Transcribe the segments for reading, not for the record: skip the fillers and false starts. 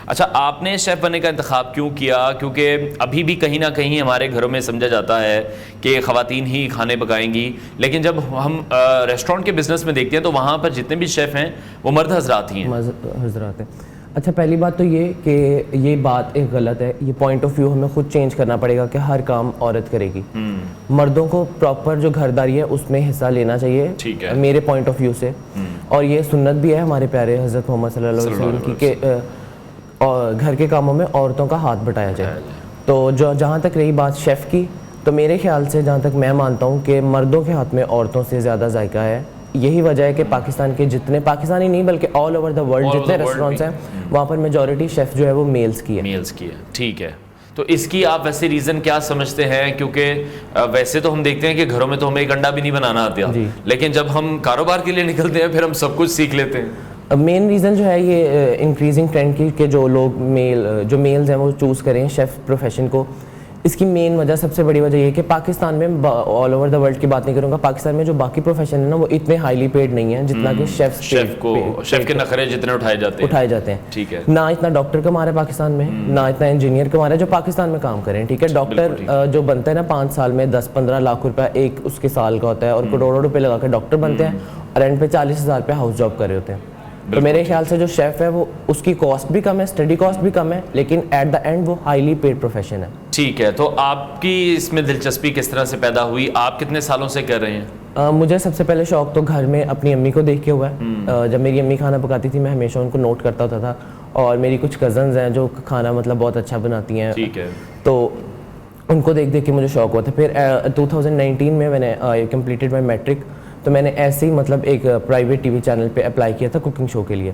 اچھا آپ نے شیف بننے کا انتخاب کیوں کیا؟ کیونکہ ابھی بھی کہیں نہ کہیں ہمارے گھروں میں سمجھا جاتا ہے کہ خواتین ہی کھانے پکائیں گی، لیکن جب ہم ریسٹورینٹ کے بزنس میں دیکھتے ہیں تو وہاں پر جتنے بھی شیف ہیں وہ مرد حضرات ہی ہیں. حضرات ہیں. اچھا پہلی بات تو یہ کہ یہ بات ایک غلط ہے، یہ پوائنٹ آف ویو ہمیں خود چینج کرنا پڑے گا کہ ہر کام عورت کرے گی. مردوں کو پراپر جو گھرداری ہے اس میں حصہ لینا چاہیے میرے پوائنٹ آف ویو سے، اور یہ سنت بھی ہے ہمارے پیارے حضرت محمد صلی اللہ علیہ وسلم کی کہ گھر کے کاموں میں عورتوں کا ہاتھ بٹایا جائے. تو جہاں تک رہی بات شیف کی، تو میرے خیال سے جہاں تک میں مانتا ہوں کہ مردوں کے ہاتھ میں عورتوں سے زیادہ ذائقہ ہے. یہی وجہ ہے کہ پاکستان کے جتنے، پاکستانی نہیں بلکہ آل اوور دا ورلڈ جتنے ریسٹورینٹس ہیں وہاں پر میجورٹی شیف جو ہے وہ میلز کی ہے. ٹھیک ہے، تو اس کی آپ ویسے ریزن کیا سمجھتے ہیں؟ کیونکہ ویسے تو ہم دیکھتے ہیں کہ گھروں میں تو ہمیں ایک انڈا بھی نہیں بنانا آتا، لیکن جب ہم کاروبار کے لیے نکلتے ہیں پھر ہم سب کچھ سیکھ لیتے ہیں. مین ریزن جو ہے یہ انکریزنگ ٹرینڈ کی کہ جو لوگ جو میلز ہیں وہ چوز کریں شیف پروفیشن کو. اس کی مین وجہ، سب سے بڑی وجہ یہ ہے کہ پاکستان میں، آل اوور دا ورلڈ کی بات نہیں کروں گا، پاکستان میں جو باقی پروفیشن ہیں نا وہ اتنے ہائیلی پیڈ نہیں ہیں جتنا کہ شیف کے نخرے جتنے اٹھائے جاتے ہیں. ٹھیک ہے، نہ اتنا ڈاکٹر کما رہا ہے پاکستان میں، نہ اتنا انجینئر کما رہا ہے جو پاکستان میں کام کریں. ٹھیک ہے، ڈاکٹر جو بنتا ہے نا 5 سال میں 10-15 لاکھ روپے ایک اس کے سال کا ہوتا ہے، اور کروڑوں روپے لگا کے ڈاکٹر بنتے ہیں اور اینڈ پہ 40,000 روپے ہاؤس جاب کر رہے ہوتے ہیں. تو میرے خیال سے جو شیف ہے وہ اس کی کاسٹ بھی کم ہے، اسٹڈی کاسٹ بھی کم ہے، لیکن ایٹ دا اینڈ وہ ہائیلی پیڈ پروفیشن ہے. ٹھیک ہے، تو آپ کی اس میں دلچسپی کس طرح سے پیدا ہوئی؟ آپ کتنے سالوں سے کر رہے ہیں؟ مجھے سب سے پہلے شوق تو گھر میں اپنی امی کو دیکھ کے ہوا ہے. جب میری امی کھانا پکاتی تھی میں ہمیشہ ان کو نوٹ کرتا ہوتا تھا، اور میری کچھ کزنز ہیں جو کھانا مطلب بہت اچھا بناتی ہیں. ٹھیک ہے، تو ان کو دیکھ دیکھ کے مجھے شوق ہوا تھا. پھر 2019 میں نے کمپلیٹڈ مائی میٹرک، تو میں نے ایسے ہی مطلب ایک پرائیویٹ ٹی وی چینل پہ اپلائی کیا تھا کوکنگ شو کے لیے.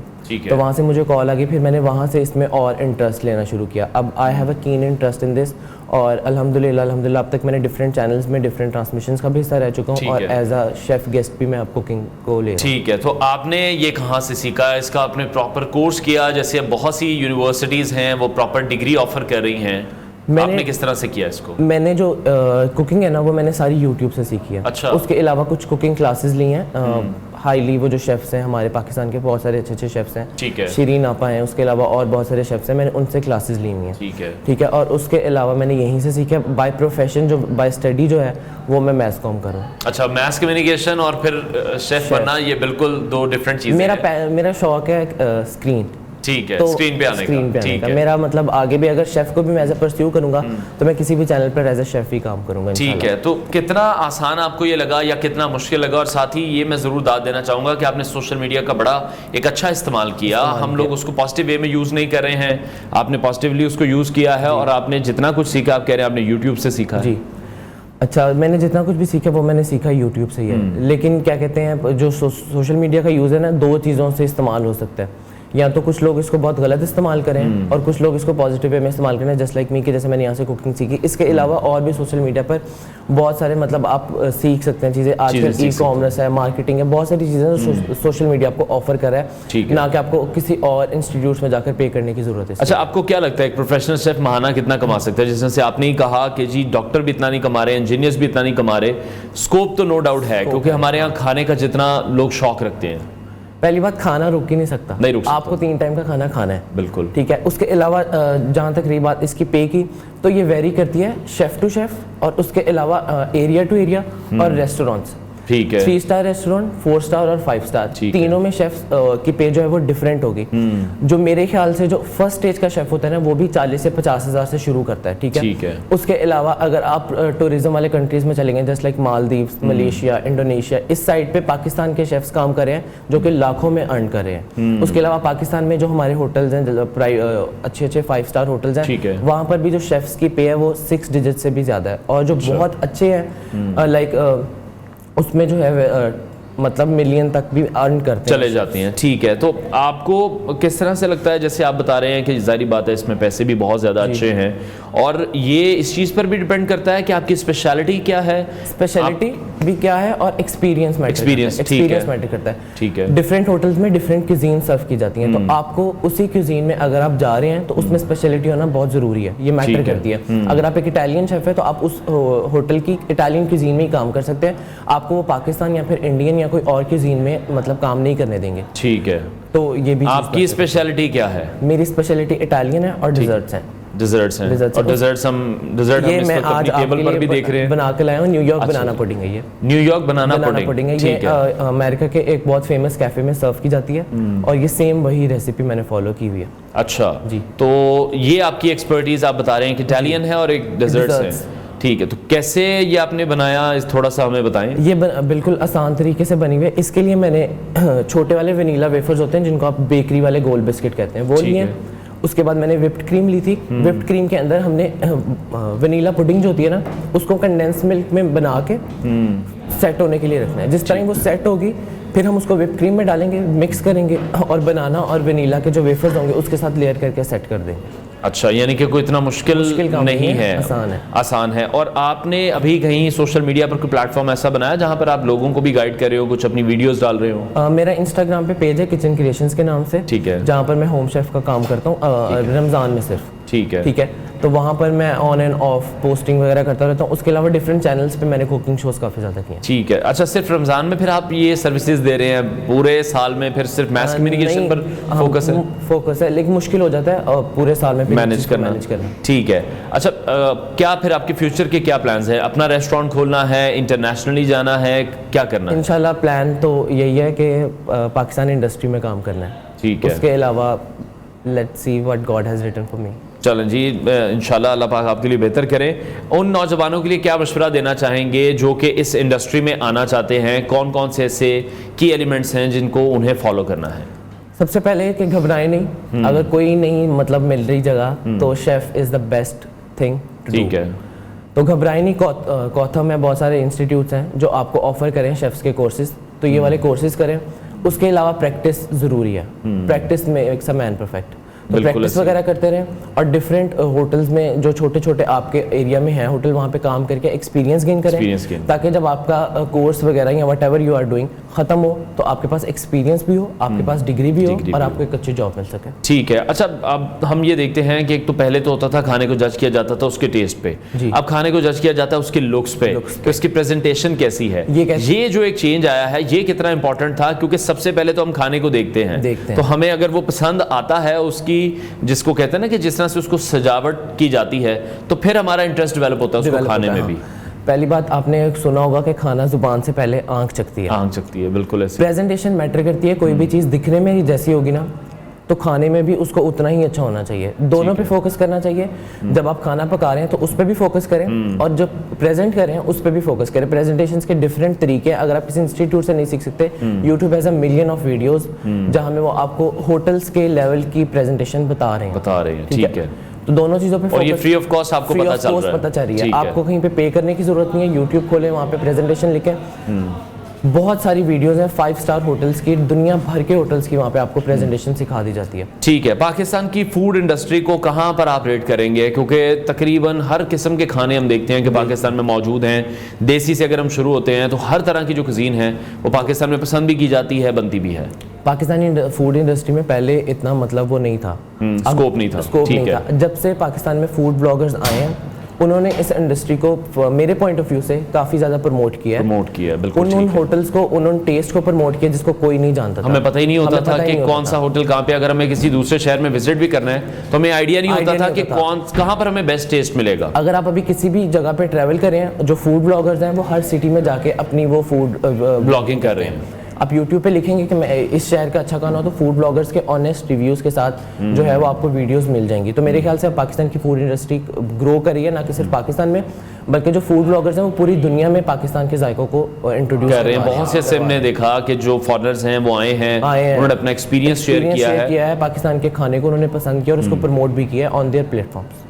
تو وہاں سے مجھے کال آ گئی، پھر میں نے وہاں سے اس میں اور انٹرسٹ لینا شروع کیا. اب I have a keen interest in this, اور الحمدللہ اب تک میں نے ڈفرینٹ چینلز میں ڈفرینٹ ٹرانسمیشنز کا بھی حصہ رہ چکا ہوں، اور ایز اے شیف گیسٹ بھی میں اب کوکنگ کو لے رہا ہوں. ٹھیک ہے، تو آپ نے یہ کہاں سے سیکھا؟ اس کا آپ نے پراپر کورس کیا؟ جیسے بہت سی یونیورسٹیز ہیں وہ پراپر ڈگری آفر کر رہی ہیں، آپ نے کس طرح سے کیا اس کو؟ میں نے جو کوکنگ ہے نا وہ میں نے ساری یوٹیوب سے سیکھی ہے. اچھا. اس کے علاوہ کچھ کوکنگ کلاسز لی ہیں ہائیلی، وہ جو شیفس ہیں ہمارے پاکستان کے بہت سارے اچھے شیفس ہیں. ٹھیک ہے، شیرین آپا ہیں، اس کے علاوہ اور بہت سارے شیفس ہیں، میں نے ان سے کلاسز لی ہوئی ہیں. ٹھیک ہے، اور اس کے علاوہ میں نے یہیں سے سیکھا. بائی پروفیشن جو بائی اسٹڈی جو ہے وہ میں میس کام کروں. اچھا، میس کمیونیکیشن اور پھر شیف بننا، یہ بالکل دو ڈفرینٹ چیزیں ہیں. میرا شوق ہے اسکرین. ٹھیک ہے، اسکرین پہ آنے کا. میرا مطلب آگے بھی اگر شیف کو بھی میں ایز اے پرسیو کروں گا تو میں کسی بھی چینل پر ایز اے شیف ہی کام کروں گا. ٹھیک ہے، تو کتنا آسان آپ کو یہ لگا یا کتنا مشکل لگا؟ اور ساتھ ہی یہ میں ضرور داد دینا چاہوں گا کہ آپ نے سوشل میڈیا کا بڑا ایک اچھا استعمال کیا. ہم لوگ اس کو پازیٹیو وے میں یوز نہیں کر رہے ہیں، آپ نے پازیٹیولی اس کو یوز کیا ہے، اور آپ نے جتنا کچھ سیکھا، آپ کہہ رہے ہیں آپ نے یوٹیوب سے سیکھا. جی اچھا، میں نے جتنا کچھ بھی سیکھا وہ میں نے سیکھا یوٹیوب سے ہی ہے. لیکن کیا کہتے ہیں، جو سوشل میڈیا کا یوز ہے نا، 2 چیزوں سے استعمال ہو سکتا ہے. یا تو کچھ لوگ اس کو بہت غلط استعمال کریں اور کچھ لوگ اس کو پازیٹیو وے میں استعمال کریں، جسٹ لائک می کہ جیسے میں نے یہاں سے کوکنگ سیکھی. اس کے علاوہ اور بھی سوشل میڈیا پر بہت سارے مطلب آپ سیکھ سکتے ہیں چیزیں. آج کل ای کامرس ہے، مارکیٹنگ ہے، بہت ساری چیزیں سوشل میڈیا آپ کو آفر کر رہا ہے، نہ کہ آپ کو کسی اور انسٹیٹیوٹس میں جا کر پے کرنے کی ضرورت ہے. اچھا، آپ کو کیا لگتا ہے ایک پروفیشنل شیف ماہانہ کتنا کما سکتا ہے؟ جس طرح سے آپ نے ہی کہا کہ جی ڈاکٹر بھی اتنا نہیں کما رہے، انجینئرز بھی اتنا نہیں کما رہے. اسکوپ تو نو ڈاؤٹ ہے، کیونکہ ہمارے یہاں کھانے کا جتنا لوگ شوق رکھتے ہیں. پہلی بات، کھانا رک ہی نہیں سکتا، آپ کو 3 ٹائم کا کھانا کھانا ہے. بالکل ٹھیک ہے. اس کے علاوہ جہاں تک رہی بات اس کی پے کی، تو یہ ویری کرتی ہے شیف ٹو شیف، اور اس کے علاوہ ایریا ٹو ایریا اور ریسٹورینٹس. ٹھیک ہے، 3 اسٹار ریسٹورینٹ، 4 اسٹار اور 5 اسٹار، تینوں میں شیف کی پے جو ہے وہ ڈفرینٹ ہوگی. جو میرے خیال سے جو فرسٹ اسٹیج کا شیف ہوتا ہے نا وہ بھی 40 سے 50 ہزار سے شروع کرتا ہے. ٹھیک ہے. اس کے علاوہ اگر آپ ٹورزم والے کنٹریز میں چلیں گے، جیسے لائک مالدیوز، ملیشیا، انڈونیشیا، اس سائڈ پہ پاکستان کے شیفس کام کر رہے ہیں جو کہ لاکھوں میں ارن کر رہے ہیں. اس کے علاوہ پاکستان میں جو ہمارے ہوٹلز ہیں، اچھے 5 اسٹار ہوٹلز ہیں، وہاں پر بھی جو شیفس کی پے ہے وہ 6 ڈیجٹ سے بھی زیادہ ہے. اور جو بہت اچھے ہیں لائک اس میں جو ہے مطلب ملین تک بھی ارن کرتے چلے جاتی ہیں. ٹھیک ہے، تو آپ کو کس طرح سے لگتا ہے، جیسے آپ بتا رہے ہیں کہ ظاہری بات ہے اس میں پیسے بھی بہت زیادہ اچھے ہیں، اور یہ اس چیز پر بھی ڈیپینڈ کرتا ہے کہ آپ کی اسپیشلٹی کیا ہے. اسپیشلٹی بھی کیا ہے اور ایکسپیرینس میٹر کرتا ہے. ٹھیک ہے. ڈفرینٹ ہوٹلز میں ڈفرینٹ کوزین سرو کی جاتی ہیں، تو آپ کو اسی کوزین میں اگر آپ جا رہے ہیں تو اس میں اسپیشلٹی ہونا بہت ضروری ہے، یہ میٹر کرتی ہے. اگر آپ ایک اٹالین شیف ہے تو آپ اس ہوٹل کی اٹالین کوزین میں ہی کام کر سکتے ہیں، آپ کو وہ پاکستان یا پھر انڈین یا کوئی اور کوزین میں مطلب کام نہیں کرنے دیں گے. ٹھیک ہے. تو یہ بھی آپ کی اسپیشلٹی کیا ہے؟ میری اسپیشلٹی اٹالین ہے اور ڈیزرٹس ہیں. ڈیزرٹس ہیں اور ڈیزرٹس ہم یہ میں آج ٹیبل پر بھی دیکھ رہے ہیں, بنا کے لایا ہوں. نیو یارک بنانا پڈنگ ہے یہ. نیو یارک بنانا پڈنگ ہے یہ امریکہ کے ایک بہت فیمس کیفے میں سرو کی جاتی ہے اور یہ سیم وہی ریسیپی میں نے فالو کی ہوئی ہے. اچھا جی, تو یہ آپ کی ایکسپرٹیز آپ بتا رہے ہیں کہ اٹالین ہے اور ایک ڈیزرٹس ہے. ٹھیک ہے, تو کیسے یہ آپ نے بنایا تھوڑا سا ہمیں بتائیں. یہ بالکل آسان طریقے سے بنی ہوئی ہے. اس کے لیے میں نے چھوٹے والے ونیلا ویفرز ہوتے ہیں جن کو آپ بیکری والے گول بسکٹ کہتے ہیں, وہ لیے. اس کے بعد میں نے وپڈ کریم لی تھی. وپڈ کریم کے اندر ہم نے ونیلا پڈنگ جو ہوتی ہے نا اس کو کنڈینس ملک میں بنا کے سیٹ ہونے کے لیے رکھنا ہے. جس ٹائم وہ سیٹ ہوگی پھر ہم اس کو وپڈ کریم میں ڈالیں گے, مکس کریں گے اور بنانا اور ونیلا کے جو ویفرز ہوں گے اس کے ساتھ لیئر کر کے سیٹ کر دیں گے. اچھا, یعنی کہ کوئی اتنا مشکل نہیں ہے, آسان ہے. اور آپ نے ابھی کہیں سوشل میڈیا پر کوئی پلیٹ فارم ایسا بنایا جہاں پر آپ لوگوں کو بھی گائیڈ کر رہے ہو, کچھ اپنی ویڈیوز ڈال رہے ہو؟ میرا انسٹاگرام پہ پیج ہے کچن کریشنز کے نام سے. ٹھیک ہے, جہاں پر میں ہوم شیف کا کام کرتا ہوں رمضان میں صرف. ٹھیک ہے, ٹھیک ہے, تو وہاں پر میں آن اینڈ آف پوسٹنگ وغیرہ کرتا رہتا ہوں. اس کے علاوہ ڈفرینٹ چینلز پہ میں نے کوکنگ شوز کافی زیادہ کیے ہیں. ٹھیک ہے. اچھا, صرف رمضان میں پھر آپ یہ سروسز دے رہے ہیں, پورے سال میں پھر صرف میس کمیونیکیشن پر فوکس ہے, لیکن مشکل ہو جاتا ہے اور پورے سال میں مینیج کرنا. ٹھیک ہے. اچھا, کیا پھر آپ کے فیوچر کے کیا پلانز ہیں؟ اپنا ریسٹورینٹ کھولنا ہے, انٹرنیشنلی جانا ہے, کیا کرنا ہے؟ انشاءاللہ پلان تو یہی ہے کہ پاکستانی انڈسٹری میں کام کرنا ہے. ٹھیک ہے. اس کے علاوہ let's see what God has written for me. چلیں جی, انشاءاللہ اللہ پاک آپ کے لیے بہتر کریں. ان نوجوانوں کے لیے کیا مشورہ دینا چاہیں گے جو کہ اس انڈسٹری میں آنا چاہتے ہیں؟ کون کون سے ایسے کی ایلیمنٹس ہیں جن کو انہیں فالو کرنا ہے؟ سب سے پہلے کہ گھبرائیں نہیں. اگر کوئی نہیں مطلب مل رہی جگہ تو chef is the best thing to do. ٹھیک ہے, تو گھبرائیں نہیں. کوتھم میں بہت سارے انسٹیٹیوٹس ہیں جو آپ کو آفر کریں شیفس کے کورسز, تو یہ والے کورسز کریں. اس کے علاوہ پریکٹس ضروری ہے. پریکٹس میں ایک سا مین پرفیکٹ, تو پریکٹس وغیرہ کرتے رہیں. اور ڈفرینٹ ہوٹلز میں جو چھوٹے چھوٹے آپ کے ایریا میں ہیں ہوٹل, وہاں پہ کام کر کے ایکسپیرینس گین کریں, تاکہ جب آپ کا کورس وغیرہ یا whatever you are doing ختم ہو تو آپ کے پاس ایکسپیرینس بھی ہو, آپ کے پاس ڈگری بھی ہو اور آپ کو ایک اچھی جاب مل سکے. ٹھیک ہے. اچھا, اب ہم یہ دیکھتے ہیں کہ ایک تو پہلے تو ہوتا تھا کھانے کو جج کیا جاتا تھا اس کے ٹیسٹ پہ, اب کھانے کو جج کیا جاتا ہے اس کے لکس پہ, کہ اس کی پریزنٹیشن کیسی ہے. یہ جو ایک چینج آیا ہے یہ کتنا امپورٹنٹ تھا؟ کیونکہ سب سے پہلے تو ہم کھانے کو دیکھتے ہیں, تو ہمیں اگر وہ پسند آتا ہے اس کی, جس کو کہتے ہیں نا کہ جس طرح سے اس کو سجاوٹ کی جاتی ہے, تو پھر ہمارا انٹرسٹ ڈیولپ ہوتا ہے اس کو کھانے میں بھی. پہلی بات آپ نے سنا ہوگا کہ کھانا زبان سے پہلے آنکھ چکھتی ہے. آنکھ چکھتی ہے, بالکل ایسے. پریزنٹیشن میٹر کرتی ہے. کوئی بھی چیز دکھنے میں ہی جیسی ہوگی نا تو کھانے میں بھی اس کو اتنا ہی اچھا ہونا چاہیے. دونوں پہ فوکس کرنا چاہیے. جب آپ کھانا پکا رہے ہیں تو اس پہ بھی فوکس کریں, اور جب پریزنٹ کر رہے ہیں اس پہ بھی فوکس کریں. پریزنٹیشنز کے ڈفرینٹ طریقے, اگر آپ کسی انسٹیٹیوٹ سے نہیں سیکھ سکتے, YouTube has a million of videos جہاں میں وہ آپ کو ہوٹلس کے لیول کی پریزنٹیشن بتا رہے ہیں. ٹھیک ہے, تو دونوں چیزوں پہ اور یہ فری آف کاسٹ آپ کو پتہ چل رہی ہے. آپ کو کہیں پہ پے کرنے کی ضرورت نہیں ہے. یوٹیوب کھولیں, وہاں پہ پریزنٹیشن لکھیں, بہت ساری ویڈیوز ہیں 5 اسٹار ہوٹلس کی, دنیا بھر کے ہوٹلس کی, وہاں پہ آپ کو پریزنٹیشن سکھا دی جاتی ہے. ٹھیک ہے. پاکستان کی فوڈ انڈسٹری کو کہاں پر آپ ریٹ کریں گے؟ کیونکہ تقریباً ہر قسم کے کھانے ہم دیکھتے ہیں کہ پاکستان میں موجود ہیں. دیسی سے اگر ہم شروع ہوتے ہیں تو ہر طرح کی جو کوزین ہے وہ پاکستان میں پسند بھی کی جاتی ہے, بنتی بھی ہے. پاکستانی فوڈ انڈسٹری میں پہلے اتنا مطلب وہ نہیں تھا, اسکوپ نہیں تھا. جب سے پاکستان میں فوڈ بلاگرز آئے ہیں انہوں نے اس انڈسٹری کو میرے پوائنٹ آف ویو سے کافی زیادہ پروموٹ کیا ہے. بالکل ان ہوٹلس کو, انہوں نے ٹیسٹ کو پروموٹ کیا جس کو کوئی نہیں جانتا تھا. ہمیں پتہ ہی نہیں ہوتا تھا کہ کون سا ہوٹل کہاں پہ, اگر ہمیں کسی دوسرے شہر میں وزٹ بھی کرنا ہے تو ہمیں آئیڈیا نہیں ہوتا تھا کہ کہاں پر ہمیں بیسٹ ٹیسٹ ملے گا. اگر آپ ابھی کسی بھی جگہ پہ ٹریول کریں, جو فوڈ بلاگرز ہیں وہ ہر سٹی میں جا کے اپنی وہ فوڈ بلاگنگ کر رہے ہیں. آپ یوٹیوب پہ لکھیں گے کہ میں اس شہر کا اچھا کھانا ہو تو فوڈ بلاگرز کے آنیسٹ ریویوز کے ساتھ جو ہے وہ آپ کو ویڈیوز مل جائیں گی. تو میرے خیال سے پاکستان کی فوڈ انڈسٹری گرو کری ہے, نہ کہ صرف پاکستان میں بلکہ جو فوڈ بلاگرز ہیں وہ پوری دنیا میں پاکستان کے ذائقوں کو انٹروڈیوس کر رہے ہیں. بہت سے ایسے ہم نے دیکھا کہ جو فارنرز ہیں وہ آئے ہیں, انہوں نے اپنا ایکسپیرینس شیئر کیا ہے, پاکستان کے کھانے کو انہوں نے پسند کیا اور اس کو پروموٹ بھی کیا ہے آن دیئر پلیٹ فارمز.